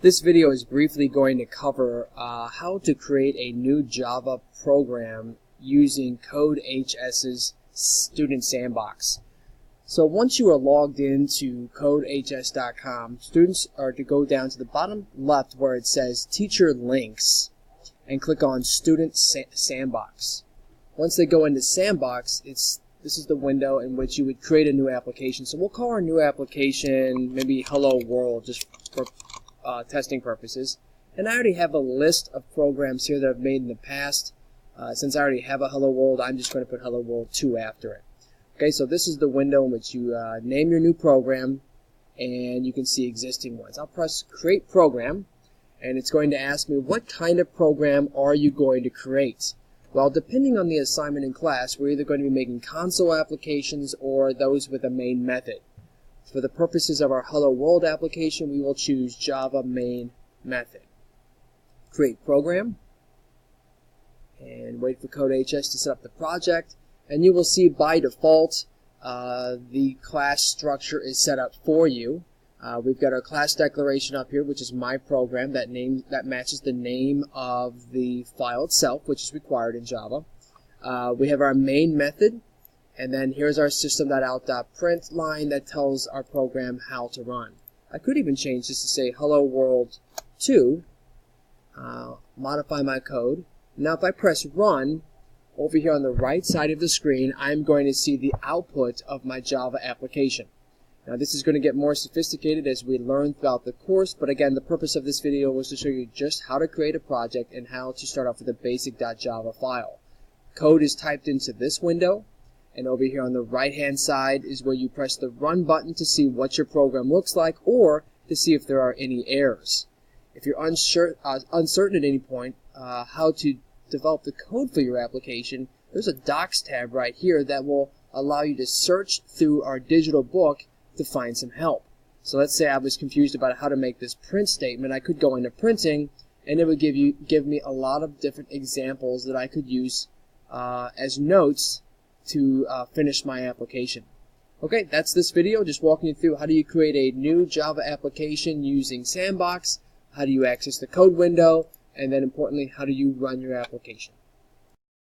This video is briefly going to cover how to create a new Java program using CodeHS's Student Sandbox. So once you are logged into CodeHS.com, students are to go down to the bottom left where it says Teacher Links and click on Student Sandbox. Once they go into Sandbox, this is the window in which you would create a new application. So we'll call our new application maybe Hello World just for testing purposes. And I already have a list of programs here that I've made in the past. Since I already have a Hello World, I'm just going to put Hello World 2 after it. Okay, so this is the window in which you name your new program, and you can see existing ones. I'll press Create Program, and it's going to ask me what kind of program are you going to create. Well, depending on the assignment in class, we're either going to be making console applications or those with a main method. For the purposes of our Hello World application, we will choose Java main method. Create program, and wait for CodeHS to set up the project. And you will see by default the class structure is set up for you. We've got our class declaration up here, which is my program that matches the name of the file itself, which is required in Java. We have our main method. And then here's our system.out.print line that tells our program how to run. I could even change this to say Hello World 2, modify my code. Now if I press run, over here on the right side of the screen, I'm going to see the output of my Java application. Now this is going to get more sophisticated as we learn throughout the course, but again, the purpose of this video was to show you just how to create a project and how to start off with a basic.java file. Code is typed into this window. And over here on the right-hand side is where you press the Run button to see what your program looks like or to see if there are any errors. If you're uncertain at any point how to develop the code for your application, there's a Docs tab right here that will allow you to search through our digital book to find some help. So let's say I was confused about how to make this print statement. I could go into printing, and it would give me a lot of different examples that I could use as notes to finish my application. Okay, that's this video, just walking you through how do you create a new Java application using Sandbox, how do you access the code window, and then importantly, how do you run your application.